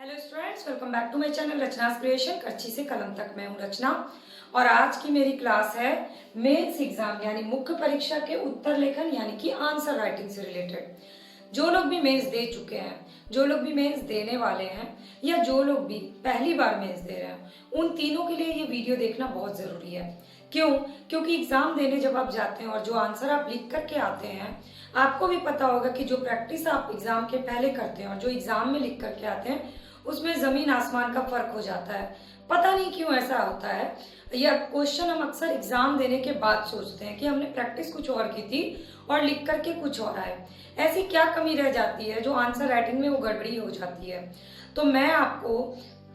Hello students, welcome back to my channel Rachnas creation. कच्ची से कलम तक मैं हूं रचना और आज की मेरी क्लास है मेंस एग्जाम यानी मुख्य परीक्षा के उत्तर लेखन यानी कि आंसर राइटिंग से रिलेटेड। जो लोग भी मेंस दे चुके हैं, जो लोग भी मेंस देने वाले हैं या जो लोग भी पहली बार मेंस दे रहे हैं, उन तीनों के लिए ये वीडियो देखना बहुत जरूरी है। क्यों? क्योंकि एग्जाम देने जब आप जाते हैं और जो आंसर आप लिख करके आते हैं, आपको भी पता होगा कि जो प्रैक्टिस आप एग्जाम के पहले करते हैं और जो एग्जाम में लिख करके आते हैं उसमें जमीन आसमान का फर्क हो जाता है। पता नहीं क्यों ऐसा होता है। यह क्वेश्चन हम अक्सर एग्जाम देने के बाद सोचते हैं कि हमने प्रैक्टिस कुछ और की थी और लिख करके कुछ और आए। ऐसी क्या कमी रह जाती है जो आंसर राइटिंग में वो गड़बड़ी हो जाती है। तो मैं आपको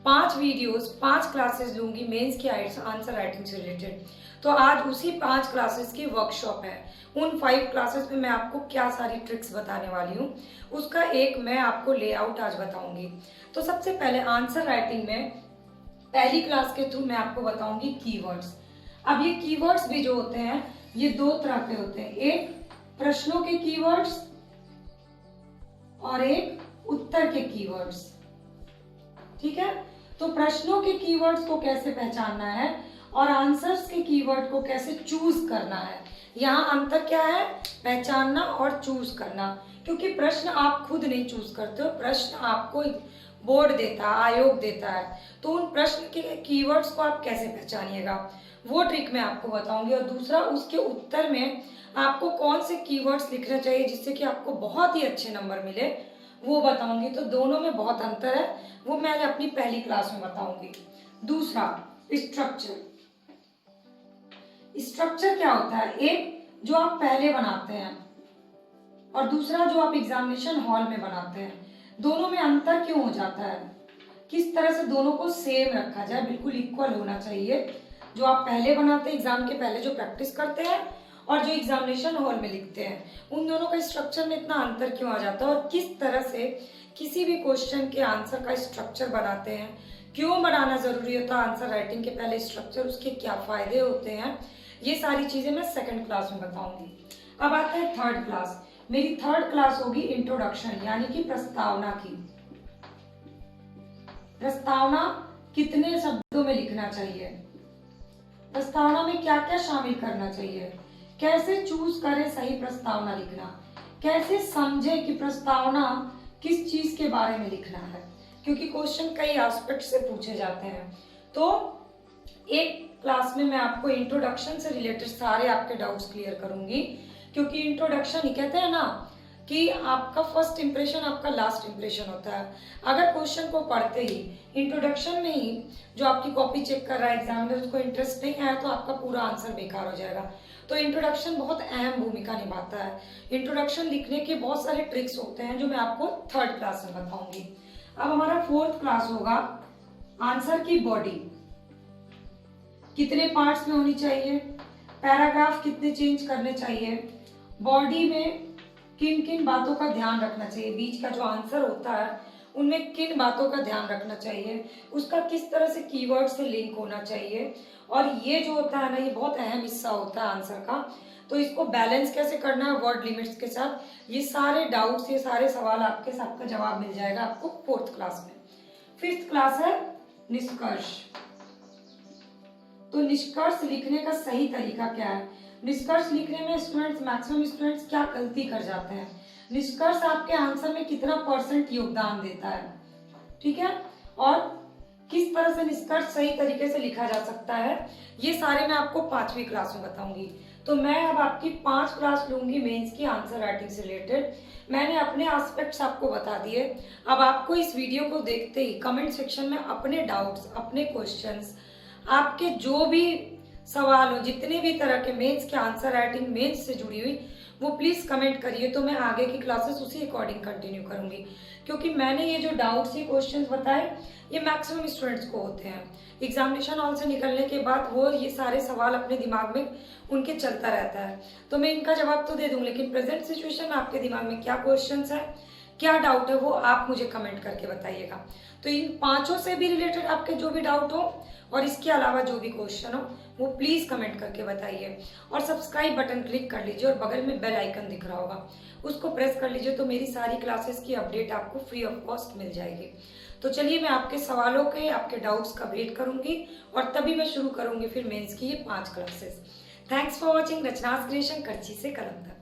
5 वीडियोस 5 क्लासेस लूंगी मेंस की आंसर राइटिंग से रिलेटेड। तो आज उसी 5 क्लासेस की वर्कशॉप है। उन 5 क्लासेस में मैं आपको क्या सारी ट्रिक्स बताने वाली हूँ, उसका एक मैं आपको लेआउट आज बताऊंगी। तो सबसे पहले आंसर राइटिंग में पहली क्लास के थ्रू मैं आपको बताऊंगी कीवर्ड्स। अब ये कीवर्ड्स भी जो होते हैं ये 2 तरह के होते हैं, एक प्रश्नों के कीवर्ड्स और एक उत्तर के कीवर्ड्स। ठीक है, तो प्रश्नों के कीवर्ड्स को कैसे पहचानना है और आंसर्स के कीवर्ड को कैसे चूज करना है, यहाँ अंतर क्या है? पहचानना और चूज करना। क्योंकि प्रश्न आप खुद नहीं चूज करते हो, प्रश्न आपको बोर्ड देता है, आयोग देता है। तो उन प्रश्न के कीवर्ड्स को आप कैसे पहचानिएगा, वो ट्रिक मैं आपको बताऊंगी। और दूसरा, उसके उत्तर में आपको कौन से कीवर्ड्स लिखने चाहिए जिससे कि आपको बहुत ही अच्छे नंबर मिले, वो बताऊंगी। तो दोनों में बहुत अंतर है, वो मैं अपनी पहली क्लास में बताऊंगी। दूसरा, स्ट्रक्चर। स्ट्रक्चर क्या होता है? एक जो आप पहले बनाते हैं और दूसरा जो आप एग्जामिनेशन हॉल में बनाते हैं। दोनों में अंतर क्यों हो जाता है? किस तरह से दोनों को सेम रखा जाए, बिल्कुल इक्वल होना चाहिए। जो आप पहले बनाते हैं एग्जाम के पहले, जो प्रैक्टिस करते हैं, और जो एग्जामिनेशन हॉल में लिखते हैं, उन दोनों का स्ट्रक्चर में इतना अंतर क्यों आ जाता है और किस तरह से किसी भी क्वेश्चन के आंसर का स्ट्रक्चर बनाते हैं, क्यों बनाना जरूरी होता है आंसर राइटिंग के पहले स्ट्रक्चर, उसके क्या फायदे होते हैं, ये सारी चीजें मैं सेकंड क्लास में बताऊंगी। अब आता है थर्ड क्लास। मेरी थर्ड क्लास होगी इंट्रोडक्शन यानी कि प्रस्तावना की। प्रस्तावना कितने शब्दों में लिखना चाहिए, प्रस्तावना में क्या क्या शामिल करना चाहिए, कैसे चूज करें सही प्रस्तावना लिखना, कैसे समझे कि प्रस्तावना किस चीज के बारे में लिखना है, क्योंकि क्वेश्चन कई एस्पेक्ट से पूछे जाते हैं। तो एक क्लास में मैं आपको इंट्रोडक्शन से रिलेटेड सारे आपके डाउट्स क्लियर करूंगी। क्योंकि इंट्रोडक्शन ही कहते हैं ना कि आपका फर्स्ट इंप्रेशन आपका लास्ट इंप्रेशन होता है। अगर क्वेश्चन को पढ़ते ही इंट्रोडक्शन में ही जो आपकी कॉपी चेक कर रहा है एग्जामिनर, उसको इंटरेस्ट नहीं आया तो आपका पूरा आंसर बेकार हो जाएगा। तो इंट्रोडक्शन बहुत अहम भूमिका निभाता है। इंट्रोडक्शन लिखने के बहुत सारे ट्रिक्स होते हैं जो मैं आपको थर्ड क्लास में बताऊंगी। अब हमारा फोर्थ क्लास होगा आंसर की बॉडी। कितने पार्ट्स में होनी चाहिए, पैराग्राफ कितने चेंज करने चाहिए, बॉडी में किन किन बातों का ध्यान रखना चाहिए, बीच का जो आंसर होता है उनमें किन बातों का ध्यान रखना चाहिए, उसका किस तरह से कीवर्ड से लिंक होना चाहिए। और ये जो होता है ना, ये बहुत अहम हिस्सा होता है आंसर का। तो इसको बैलेंस कैसे करना है वर्ड लिमिट्स के साथ, ये सारे डाउट्स, ये सारे सवाल आपके सबका जवाब मिल जाएगा आपको फोर्थ क्लास में। फिफ्थ क्लास है निष्कर्ष। तो निष्कर्ष लिखने का सही तरीका क्या है? निष्कर्ष लिखने में स्टूडेंट्स, मैक्सिमम स्टूडेंट्स क्या गलती कर जाते हैं? निष्कर्ष आपके आंसर में कितना % योगदान देता है, ठीक है, और किस तरह से निष्कर्ष सही तरीके से लिखा जा सकता है, ये सारे मैं आपको 5वीं क्लास में बताऊंगी। तो मैं अब आपकी 5 क्लास लूंगी मेंस की आंसर राइटिंग से रिलेटेड। मैंने अपने एस्पेक्ट्स आपको बता दिए। अब आपको इस वीडियो को देखते ही कमेंट सेक्शन में अपने डाउट्स, अपने क्वेश्चंस, आपके जो भी सवाल हो, जितने भी तरह के मेंस के आंसर राइटिंग मेंस से जुड़ी हुई, वो प्लीज कमेंट करिए। तो मैं आगे की क्लासेस उसी अकॉर्डिंग कंटिन्यू करूंगी। क्योंकि मैंने ये जो डाउट्स, ये क्वेश्चंस बताए, ये मैक्सिमम स्टूडेंट्स को होते हैं। एग्जामिनेशन हॉल से निकलने के बाद वो ये सारे सवाल अपने दिमाग में उनके चलता रहता है। तो मैं इनका जवाब तो दे दूंगी, लेकिन प्रेजेंट सिचुएशन में आपके दिमाग में क्या क्वेश्चंस है, क्या डाउट है वो आप मुझे कमेंट करके बताइएगा। तो इन पांचों से भी रिलेटेड आपके जो भी डाउट हो और इसके अलावा जो भी क्वेश्चन हो वो प्लीज़ कमेंट करके बताइए। और सब्सक्राइब बटन क्लिक कर लीजिए और बगल में बेल आइकन दिख रहा होगा उसको प्रेस कर लीजिए, तो मेरी सारी क्लासेस की अपडेट आपको फ्री ऑफ कॉस्ट मिल जाएगी। तो चलिए मैं आपके सवालों के, आपके डाउट्स का वेट करूंगी और तभी मैं शुरू करूंगी फिर मेंस की ये 5 classes. Thanks for watching Rachnas creation, करची से कलम तक।